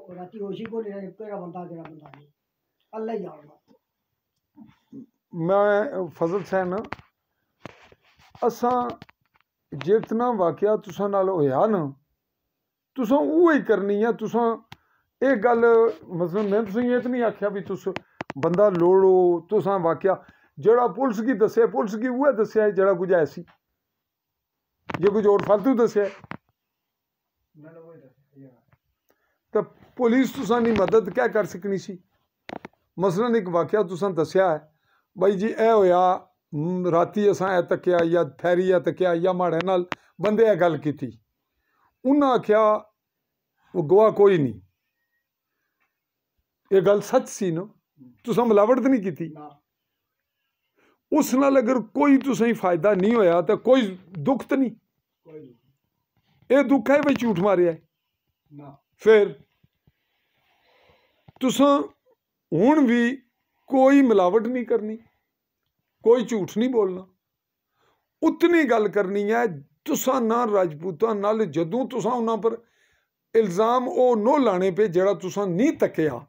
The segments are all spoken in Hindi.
राती होशी को नहीं केड़ा बंदा नहीं अल्लाह ही जानदा। मैं फजल सैन असां जितना वाकया तुसां नाल होया ना तुसां उ'ऐ करनी है। तुसां एह् गल मतलब मैं तुसें एह् ते नहीं आखेआ भी तुस बंदा लोड़ो तुसां वाकया जेह्ड़ा पुलिस गी दस्सेआ पुलिस गी उ'ऐ दस्सेआ जेह्ड़ा कुछ है सी जे कुछ होर फालतू दस्सेआ तो पुलिस तुसां दी मदद क्या कर सकनी सी। मसलन एक वाकया तुसां दस्सेआ है भाई जी एह् होया राती असां एह् तक्केआ या ठैरी तक्केआ या माड़े नाल बंदे एह् गल कीती उन्हें आख्या वो गवाह कोई नहीं ये गल सच सी ना तुसां मिलावट तो नहीं की उस नाल अगर कोई तुसें फायदा नहीं होया तो कोई दुख तो नहीं ये दुख है भाई झूठ मारे है फिर तुसां हुण भी कोई मिलावट नहीं करनी कोई झूठ नहीं बोलना उतनी गल करनी है। तुसां ना राजपूतां नाल जदों तुसां उन्हां पर इल्ज़ाम वो नो लाने पे जेड़ा तुसां नहीं तक्केआ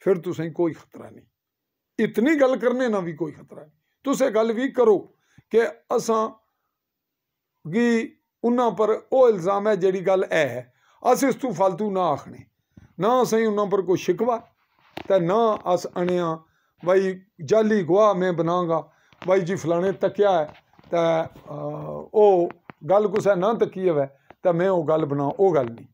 फिर तुसें कोई खतरा नहीं। इतनी गल करने ना भी कोई खतरा नहीं। तुस एह् गल भी करो कि असां गी उन्हां पर वो इल्ज़ाम है जेड़ी गल है अस इस तू फालतू ना आखने ना असें उन्हां पर कोई शिकवा ते ना अस अनेआं भाई जाली गवाह मैं बनांगा भाई जी फलाने तक्केआ है ते ओ गल कुसै ना तक्की होवै ते मैं वो गल बनां वो गल नहीं।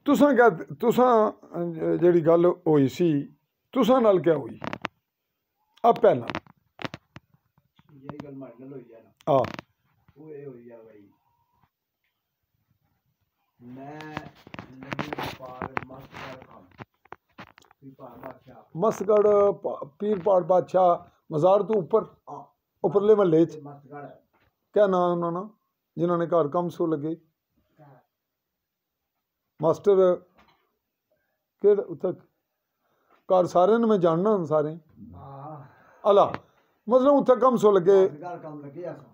तुसां जेह्ड़ी गल होई सी तुसां नाल क्या होई आपै नाल हाँ मसगढ़ पीर पाड़ बादशाह मज़ार तो ऊपर उपरले महल्ले क्या नाम है उन्होंने जिन्होंने घर कम सो लगे मास्टर केह्ड़ा उत्थै घर सारे मैं जानना सारे अला मतलब उत्थै कम सो लगे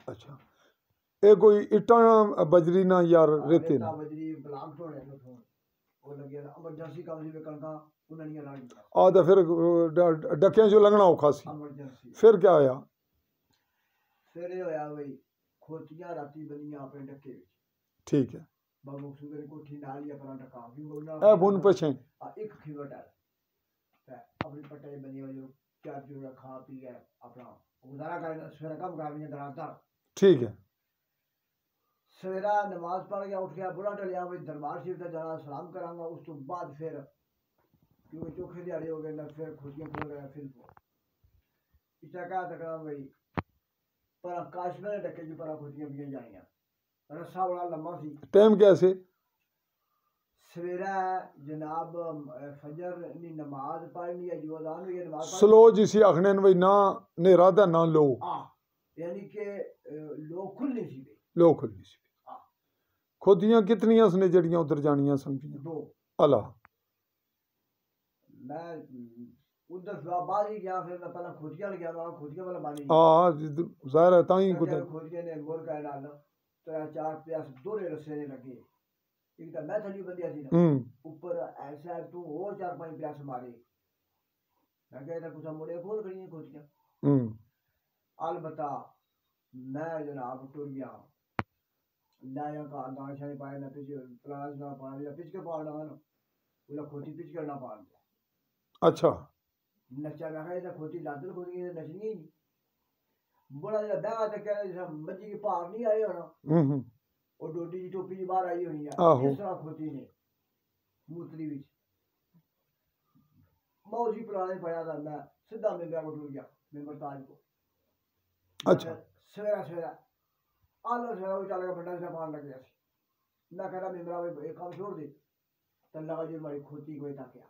अच्छा ये कोई इट्टां बजरी ना यार रेते ना तो फिर डकियां चो लंघना औखा सी फिर क्या होया फिर होया भाई खोतियां राती बनियां अपने डके ठीक है कोठी नाल या परांठा काफी ए बुन पछे एक खिवट है अपनी पट्टे बनी हुई चार चूरा खा पी के अपना गुजारा कर सवेरा कम कर भी दराता ठीक है। सवेरा नमाज पढ़ के उठ गया बुढ़ा टलिया भाई दरबार शरीफ का जाना सलाम करांगा उस तो बाद फिर क्योंकि चौखे दिहाड़े हो गए ना फिर खुशियां खोल गया फिर इतना कहा तक भाई पर काश में डके जी पर खुशियां भी जानियां रस्सा बड़ा लंबा सी टाइम क्या से सवेरा जनाब फजर नी नमाज पढ़नी है जो अजान हुई नमाज स्लो जिसी आखने भाई ना नेरा दा ना लो यानी कि लोग खुलनी सी लो खुलनी सी खोदियां कितनियां उसने जड़ियां उधर जानियां समझियां दो अला मैं उधर बाद ही गया फिर मैं पहला खोजियां गया मैं खोजियां वाला बानी जाहिर है ताई कुछ खोजियां ने मोर का डाल तो चार प्यास दोरे रस्से ने लगे एक तो मैं थली बंदिया सी ना ऊपर ऐसा तू और चार पांच प्यास मारे मैं कहता कुछ मुड़े खोल करिए खोजियां अल बता मैं जनाब टुर गया लाया का गांव शानी पाया ना पीछे प्लाज ना पाया या पीछे पाड़ा ना उला खोटी पीछे करना पा गया अच्छा नचा मैं कहता खोटी लादल खोटी नचनी नहीं बड़ा जरा बैगा तक कह रहा मज्जी की पार नहीं आए होना और डोडी की टोपी की बाहर आई होनी है इस तरह खोती ने मूतरी विच मौजी पुराने पाया था मैं सीधा मैं बैग उठ गया मैं मरताज को अच्छा सवेरा सवेरा आलो सवेरा वो चल गया बंदा से पान लग गया मैं कह रहा मेरा एक काम छोड़ दे तो लगा जो हमारी खोती को था क्या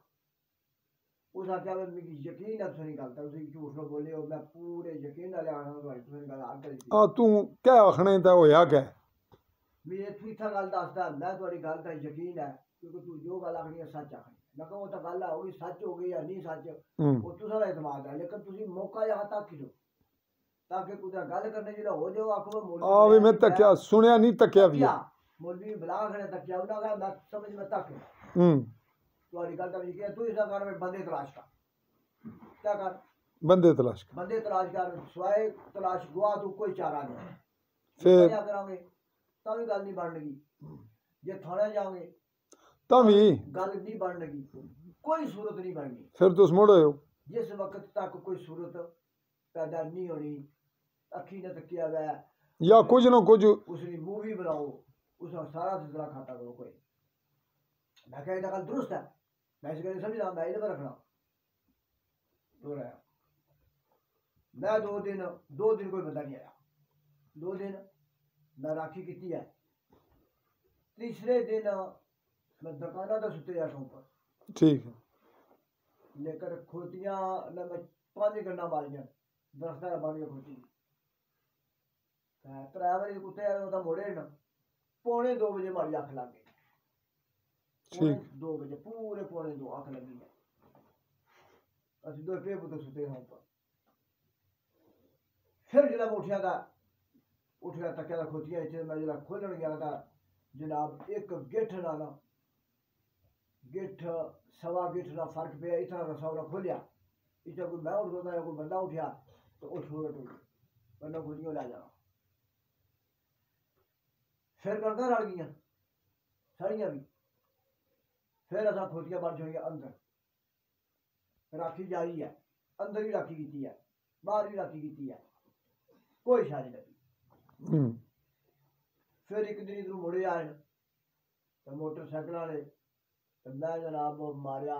उस आख्या में मुझे यकीन है तुझे निकालता उसे झूठ ना बोले और मैं पूरे यकीन नाल आखना तुम्हारी तुझे गल आ करी तू क्या आखने दा होया क्या मैं तू इतना गल दसदा मैं तुम्हारी गल दा यकीन है क्योंकि तू जो गल आखनी है सच आखनी मैं कहा वो तो गल हो गई, सच हो गई या नहीं सच हम्म वो तुसां दा इतमाद है, लेकिन तुसी मौका यहाँ तक ही दो ताकि कुछ गल करने जो हो जाओ आखो आ भी मैं तकिया सुनिया नहीं तकिया भी है। मौलवी बुला खड़े तकिया उन्होंने कहा मैं समझ में तक हम्म तुम्हारी गल का भी तू इसका कर बंदे तलाश कर, क्या कर बंदे तलाश कर। बंदे तलाश कर, सिवाय तलाश गुआ तू कोई चारा नहीं। फिर क्या करांगे ਤਾਂ ਵੀ ਗੱਲ ਨਹੀਂ ਬਣਨਗੀ, ਜੇ ਥਾਣੇ ਜਾਓਗੇ ਤਾਂ ਵੀ ਗੱਲ ਨਹੀਂ ਬਣਨਗੀ, ਕੋਈ ਸੂਰਤ ਨਹੀਂ ਬਣਨੀ। ਫਿਰ ਤੁਸੀਂ ਮੁੜ ਆਇਓ। ਜਿਸ ਵਕਤ ਤੱਕ ਕੋਈ ਸੂਰਤ ਪੈਦਾ ਨਹੀਂ ਹੋਣੀ, ਅੱਖੀ ਨੇ ਤੱਕਿਆ ਵੈ ਜਾਂ ਕੁਝ ਨਾ ਕੁਝ ਉਸਦੀ ਮੂਵੀ ਬਣਾਓ, उसका सारा सिलसिला खाता करो कोई। मैं कह गल दुरुस्त है, मैं इस गल समझना, मैं इधर रखना तो रहा। मैं दो दिन कोई बंदा नहीं आया, 2 दिन मैं राखी की है, तीसरे दिन मैं दुकाना तो सुते जा ऊपर, ठीक है, लेकर खोतियां न मैं 5 गन्ना मारियां दरख्त मारिया खोती 3 बजे कुत्ते मोड़े न, 1:45 बजे मारी अख लग गई, ठीक 2 बजे पूरे 1:45 अख लगी है। असि दो पे पुत्र सुते हैं ऊपर। फिर जब उठ गया तक खोतियां इतने मैं जरा खोलन गया था जनाब, एक गिठ ना गिठ सवा गिठ ना फर्क पे इतना रसा खोलिया, इतना कोई मैं उठ गया कोई बंदा उठा तो उठ वरना खोतियां ला जाना। फिर कणक रल गई सारियां भी, फिर असा खोतियां बन छोड़ियां अंदर, राखी जारी है, अंदर भी राखी की है, बाहर भी राखी की है, कोई शा नहीं लगी। फिर एक दिन इधर मुड़े आए तो मोटरसाइकिल वाले तो मैं जनाब मारिया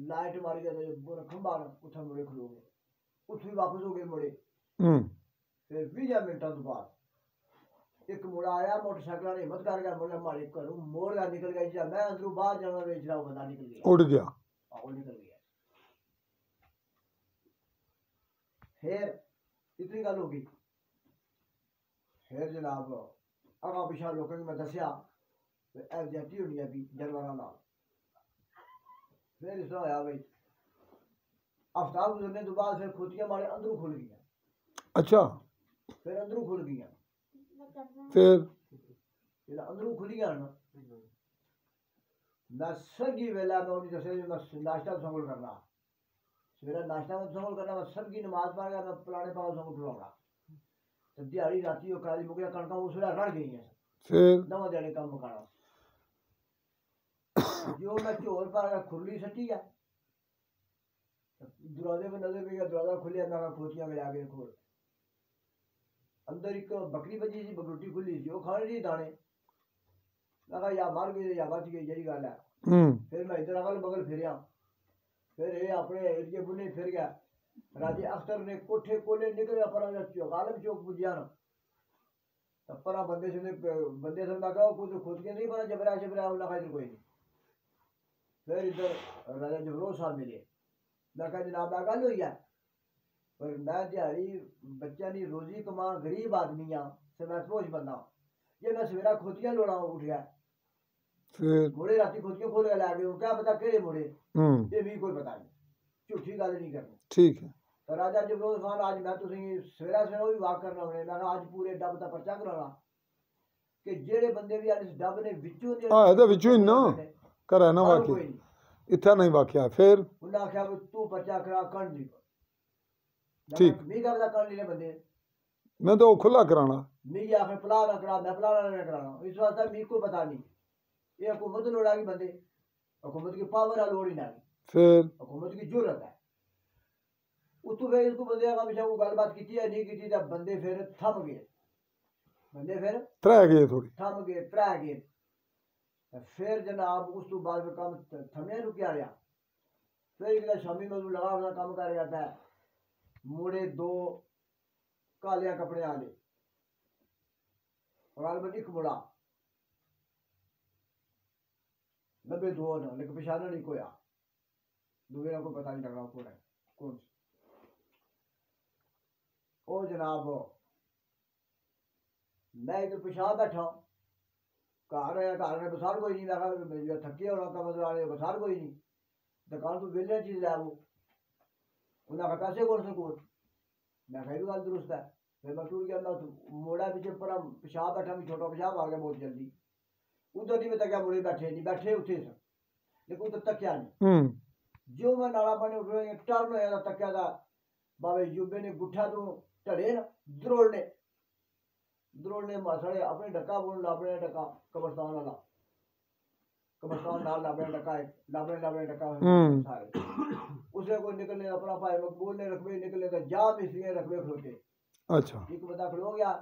लाइट मारी तो खंबा उत्थे मुड़े खलो गए, उत्थे भी वापस हो गए मुड़े। फिर 20 मिनटों तो बाद एक मुड़ा आया मोटरसाइकिल वाले हिम्मत कर गया, मुड़े हमारे घरों मोड़ गया, निकल गया, मैं अंदरों बाहर जाना बेचना वो बंदा निकल गया, उड़ गया, निकल गया। फिर इतनी गल हो गई। फिर जनाब अगा पिछा लोगों ने मैं दसिया एग्जैक्टी होनी है भी जानवरों नाल। फिर इस तरह होया भाई हफ्ता गुजरने तो बाद फिर खोतियां मारे अंदरों खुल गई। अच्छा, फिर अंदरों खुल गई, फिर अंदरों खुलियां ना मैं सरगी वेला मैं उन्हें दसिया मैं नाश्ता संगल करना, सवेरा नाश्ता में संगल करना, मैं सरगी नमाज पढ़ गया, मैं पुराने पाव संगल उठाऊंगा तो दिहाड़ी राती काली मुगिया कणका उस वेला रड़ गई है, फिर नवा दिहाड़ी कम मकाना जो मैं झोल पा गया खुरली सटी है, दरवाजे में नजर गया, दरवाजा खुलिया, मैं खोतियां में जाके खोल, अंदर एक बकरी बची सी, बकरोटी खुली सी, वो खाने नहीं दाने, मैं कहा या मर गई या बच गई जही गल है। फिर मैं इधर अगल बगल फिरिया, फिर ये अपने एरिए बुने फिर गया, राजे अख्तर ने कोठे कोले निकल पर गालिब चौक पुजिया ना तो परा बंदे से लगा कुछ खोतियां नहीं पड़ा जबरा जबरा लगा इधर कोई नहीं। फिर इधर राजा जबरोज साहब मिले, मैं कहा जनाब गल हुई है, पर मैं दिहाड़ी बच्चा नी रोजी कमा गरीब आदमी हाँ, समझपोश बंदा, जे मैं सवेरा खोतियां लोड़ा उठ गया मुड़े राती खोतियां खोल के लै गए, क्या पता केड़े मुड़े, ये भी कोई पता नहीं, झूठी गल नहीं करनी, ठीक है। तो राजा जबरोज खान आज मैं तुसीं सवेरा भी वाक करना होने, मैं आज पूरे डब का पर्चा कराना कि जेड़े बंदे भी इस डब ने विचों विचों ही ना कर ना वाकई इतना नहीं वाकया। फिर उन्हें आख्या तू पर्चा करा कण दी, ठीक मी क्या पता कण लीने बंदे, मैं तो खुला कराना, मी आखिर पला ना करा, मैं पला ना कराना, इस वास्ते मी कोई पता नहीं, ये हुकूमत लोड़ आ गई बंदे, हुकूमत की पावर है लोड़ ही ना, फिर हुकूमत की जरूरत है। उतो फिर इसको बंदे का पीछे को गलबात की है नहीं की, बंदे फिर थम गए, बंदे फिर त्रै गए, थोड़ी थम गए, त्रै गए। फिर जनाब उस तो बाद में काम थमे रुकिया रहा, फिर एक शामी में लगा अपना काम कर रहा था, मुड़े 2 कालिया कपड़े आले और एक मुड़ा 92 ना, लेकिन पिछाना नहीं कोया, दूसरे को पता नहीं लग रहा कौन है कौन सी। ओ जनाब मैं इधर पिछा बैठा, घर है, घर में बसार कोई नहीं, मैं थके होना का मतलब बसार कोई नहीं, दुकान तो वेले चीज लै वो उन्हें पैसे कौन से कोल मैं कही भी गल दुरुस्त है फिर मैं टूट गया मैं मोड़ा पीछे पर पेशाब बैठा भी छोटा पेशाब आ गया बहुत जल्दी उधर नहीं मैं तक मुड़े बैठे नहीं बैठे उठे सन लेकिन उधर तकिया नहीं जो मैं नाला पानी उठ रहा टर्न होया तकिया था बाबे युबे ने गुठा तो ढले ना द्रोड़ने मासड़े अपने डका बोल लाबड़े डका कब्रस्तान वाला कब्रस्तान नाल लाबड़े डका सारे उसे कोई निकलने अपना भाई मकबूल ने रखबे निकले तो जा मिस्त्री रखबे खलोते अच्छा एक बंदा खलो गया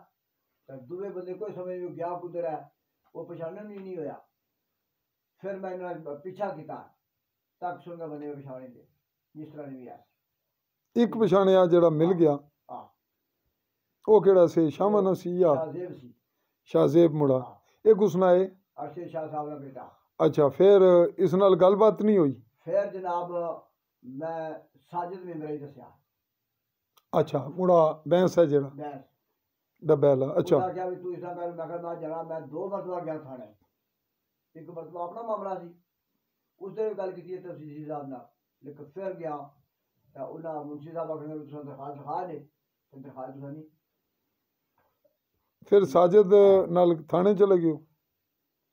तो दूसरे बंदे कोई समझ में गया कुदर है वो पछाणन नहीं होया फिर मैंने पीछा किया तक सुन के बंदे पछाणे दे जिस तरह नहीं आया एक पछाणिया जेड़ा मिल गया हां ਉਹ ਕਿਹੜਾ ਸੀ ਸ਼ਾਮਨ ਸੀ ਜਾਂ ਸ਼ਾਜ਼ੇਬ ਮੁੰਡਾ ਇਹ ਗੁਸਨਾ ਹੈ ਅਰਸ਼ਦ ਸ਼ਾਹ ਸਾਹਿਬ ਦਾ ਬੇਟਾ ਅੱਛਾ ਫਿਰ ਇਸ ਨਾਲ ਗੱਲਬਾਤ ਨਹੀਂ ਹੋਈ ਫਿਰ ਜਨਾਬ ਮੈਂ ਸਾਜਿਦ ਮੈਂਬਰ ਹੀ ਦੱਸਿਆ ਅੱਛਾ ਮੁੰਡਾ ਬੈਂਸ ਹੈ ਜਿਹੜਾ ਬੈਂਸ ਡੱਬੈਲਾ ਅੱਛਾ ਉਹ ਕਿਹਾ ਵੀ ਤੂੰ ਇਸ ਤਰ੍ਹਾਂ ਕਰ ਮੈਂ ਕਿਹਾ ਮੈਂ ਜਰਾ ਮੈਂ 2 ਮਰਤਬਾ ਗਿਆ ਥਾਣੇ ਇੱਕ ਮਰਤਬਾ ਆਪਣਾ ਮਾਮਲਾ ਸੀ ਉਸ ਦਿਨ ਗੱਲ ਕੀਤੀ ਹੈ ਤਫਸੀਲੀ ਸਾਹਿਬ ਨਾਲ ਲੇਕਿਨ ਫਿਰ ਗਿਆ ਤਾਂ ਉਹਨਾਂ ਮੁਨਸ਼ੀ ਸਾਹਿਬ ਆਖਣ ਨੂੰ ਤੁਸੀਂ ਦਰਖਾਸਤ ਲਿਖਾ ਨੇ ਤੇ ਦਰਖਾਸਤ ਤੁਸੀਂ ਨਹੀਂ ਫਿਰ ਸਾਜਿਦ ਨਾਲ ਥਾਣੇ ਚਲੇ ਗਏ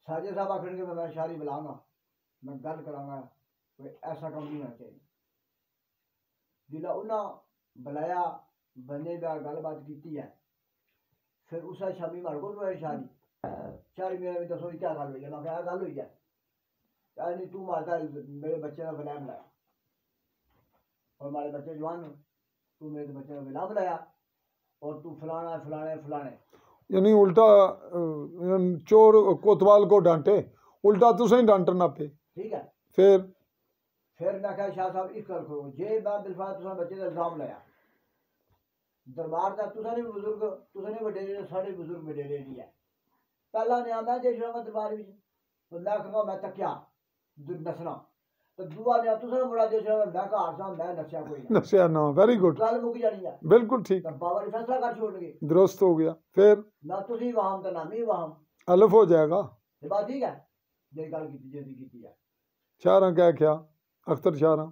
साजिद साहब आखिर मैं शारी बुलाऊंगा मैं गल करांगा कोई ऐसा काम नहीं होना चाहिए जिला उन्हें बुलाया बंदे का गलबात की है फिर उस शामी मारे को शारी मेरे भी दसो क्या गल हुई है मैं क्या गल हुई है नहीं तू मारता मेरे बच्चे का बुलाया बुलाया और हमारे बच्चे जवान तू मेरे बच्चे का बुला बुलाया और तू फलाना फलाने फलाने यानी उल्टा चोर कोतवाल को डांटे उल्टा तुसें डांटना पे ठीक है फिर मैं कहा शाह साहब इस गल करो जे मैं बिलफा तुसा बच्चे का इल्जाम लाया दरबार दा तुसा ने बुजुर्ग तुसा ने बड़े जेड़े सारे बुजुर्ग बडेरे नहीं है पहला ने मैं जे शर्मा दरबार विच तो मैं कहूंगा मैं तकिया नसना तो दुआ ने तुसा ने बड़ा जे शर्मा मैं घर सा मैं नशा कोई नशा ना वेरी गुड गल मुक जानी है बिल्कुल ठीक बाबा ने फैसला कर छोड़नगे दुरुस्त हो गया फिर ना तुसी वहां तो ना मैं वहां अलफ हो जाएगा ये बात ठीक है जे गल की है शाहरा क्या अख्तर शाहरा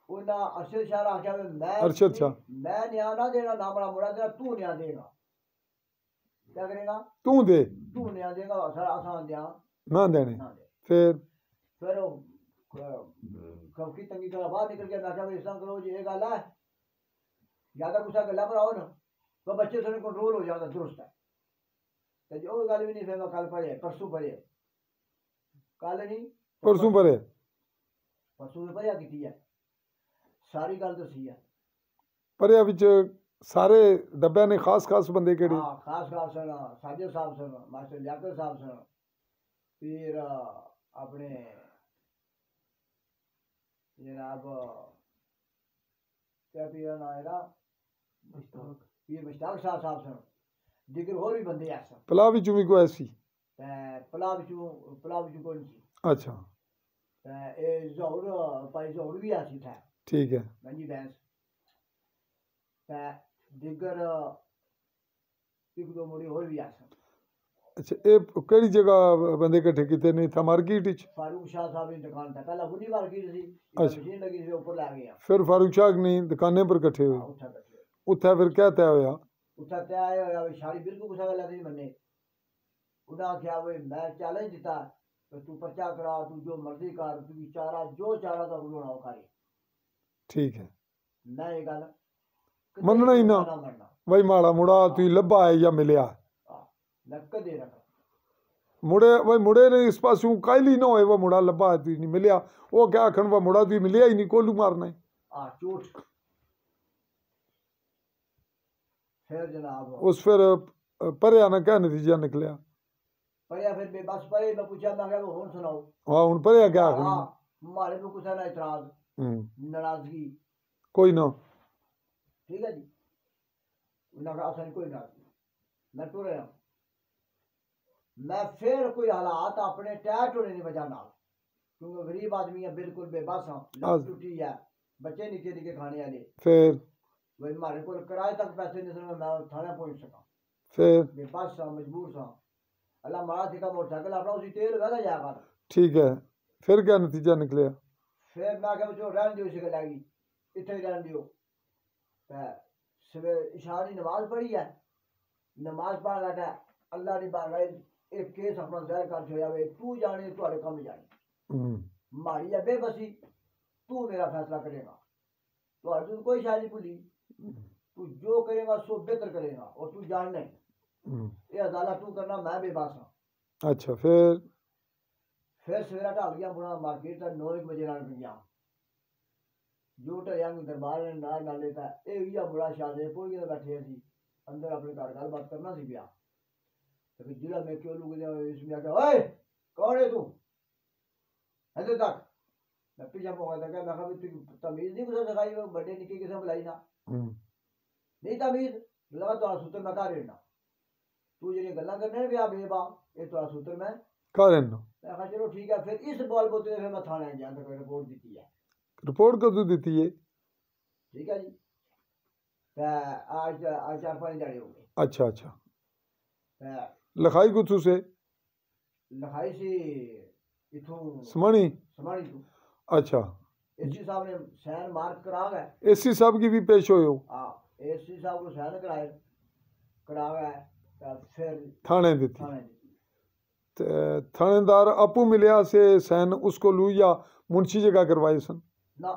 उन्हें अरशद शाह आख्या मैं अरशद शाह मैं न्याय ना देना ना बड़ा मुड़ा तेरा तू न्याय देगा क्या करेगा तू न्याय देगा आसान दिया ना देने फिर कौकी तंगी तो बाहर निकल के मैं इस तरह करो ये गल है ज्यादा गुस्सा गला पर आओ ना तो बच्चे थोड़े कंट्रोल हो जाता दुरुस्त है तो जो गल भी नहीं फिर मैं कल पढ़े परसों पढ़े कल नहीं परसों पढ़े पढ़िया की है सारी गल दसी है पढ़िया विच सारे डब्बे ने खास बंदे केड़े हां खास सन साजिद साहब सन मास्टर लियाकत साहब सन फिर अपने जनाब क्या पीर ना era पीर मुश्ताक शाह साहब सन दिगर होर भी बंदे ऐसा पला विचों भी कोई ऐसी पला विचों कोई नहीं अच्छा ए जोहर भाई जोहर भी ऐसी था ठीक है मंजी बैंस दिगर एक दो मुड़ी होर भी ऐसा अच्छा ये केड़ी जगह बंदे इकट्ठे किते ने था मार्केट विच फारूक शाह साहब की दुकान था पहला वुडी मार्केट थी मशीन लगी थी ऊपर ला गया फिर फारूक शाह ने दुकानें पर इकट्ठे हुए उत्थे फिर क्या तय होया उत्थे तय होया शारी बिल्कुल कुछ गल नहीं मन्ने उन्हें आख्या वे मैं चैलेंज दिता तो तू पर्चा करा तू जो मर्जी कर तू जो चारा तो होना वो करे ठीक है मैं ये गल मनना ही ना भाई माड़ा मुड़ा तू लब्भा है या मिलया कदे रख मुड़े ने इस पासों कायली ना होए वो मुड़ा लब्भा है तू नहीं मिलया वो क्या आखन वो मुड़ा तू मिलया ही नहीं कोलू मारना है झूठ फिर जनाब उस फिर परे ना क्या नतीजा निकलिया परे फिर बेबस परे मैं पूछा मैं क्या हुन सुनाओ हां हुन परे क्या आखनी हमारे पे कुछ ना इतराज नाराजगी कोई ना ठीक है जी उन्हें कहा असन कोई नाराजगी मैं टुर रहा मैं फिर कोई हालात अपने टैट होने की वजह नाल क्योंकि गरीब आदमी है बिल्कुल बेबस हां टूटी है बच्चे निके निके खाने वाले फिर भाई हमारे को किराए तक पैसे नहीं सन मैं थाने पहुंच सका फिर बेबस सा मजबूर सा अल्लाह मारा थी का मोटरसाइकिल अपना उसी तेल वहदा जाएगा ठीक है फिर क्या नतीजा निकलिया फिर मैं क्या बच्चों रहन दियो, इसी लगी इतने ही रहन दियो। सवेरे इशा की नमाज पढ़ी है, नमाज पढ़ लगा अल्लाह की बारगाह एक केस अपना ज़ाहिर कर छोड़ा वे, तू जाने तुम्हारे कम जाने मारी है बेबसी, तू मेरा फैसला करेगा, तो कोई शायरी भूली, तू जो करेगा सो बेहतर करेगा और तू जानना ये अदालत तू करना, मैं बेबस हाँ। अच्छा फिर सवेरा ढल गया बुरा मार्केट का 9 बजे नाल गया जो ढलिया दरबार ने नाल लेता ये बुरा शादे पुल के बैठे सी अंदर अपने घर गलबात करना सी पिया, तो जिला मैं क्यों लुक गया इसमें आके ओए कौन है तू इधर तक, मैं पीछे पहुंचा था, मैं कहा तू तमीज नहीं कुछ सिखाई, बड़े निके किसे बुलाई ना नहीं तमीज लगा तो सूत्र मैं कर रहना, तू जी गल्ला करने भी आ बेबा ये तो सूत्र मैं कर रहना। मैं कहा चलो ठीक है। फिर इस बॉल बोलते फिर मैं थाने गया तो कोई रिपोर्ट दी है। रिपोर्ट कदों दी है? ठीक है जी, आज 4-5 दिहाड़े हो गए। अच्छा लिखाई कुछ से लिखाई सी इथों समानी तू। अच्छा एसी साहब ने सैन मार्क करा गए, एसी साहब की भी पेश हो हाँ एसी साहब को सैन कराए करा गए, फिर थाने दी थानेदार आपू मिलया से सैन उसको लू या मुंशी जगह करवाए सन ना,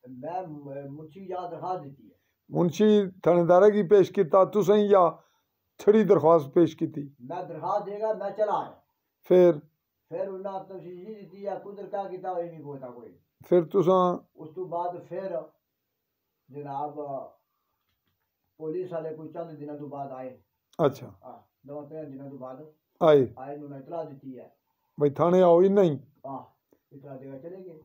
मैं मुंशी या दरखास्त दी है, मुंशी थानेदार की पेश किया तुसें या छड़ी दरख्वास्त पेश की थी? मैं दरखास्त देगा मैं चला आया, फिर उन्हें तफसील दी है कुदर क्या किया वही नहीं पता कोई। फिर तुसा उस तो बाद फिर जनाब पुलिस वाले कुछ चंद दिनों तो बाद आए। अच्छा 2-3 दिनों तो बाद आए उन्होंने इतला दी है भाई थाने आओ ही नहीं, इतला देगा चले गए।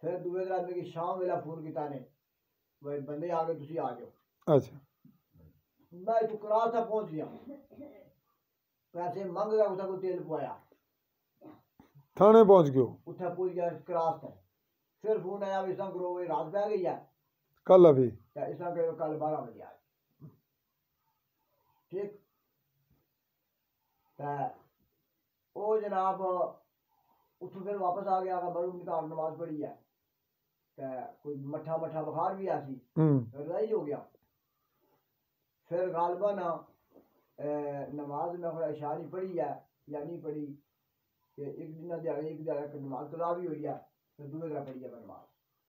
फिर दूसरे दिन आदमी की शाम वेला फोन किया ने भाई बंदे आ गए तुसी आ जाओ। अच्छा मैं तो करार तक पहुंच गया, पैसे मंग गया उसे को तेल पवाया, थाने पहुंच गयो, उठा पूछ गया क्रास तक, फिर फोन आया इस करो रात पै गई है कल अभी इस करो कल 12 बजे आए ठीक। ओ जनाब उठो फिर वापस आ गया मरू निकाल नमाज पढ़ी है, कोई मठा बुखार भी आसी रजाई हो गया। फिर गालबन नमाज में इशा नहीं पढ़ी है या नहीं पढ़ी, एक दिन दिहाड़े नमाज कदा भी हुई है, फिर दूसरे दिन पढ़ी है नमाज।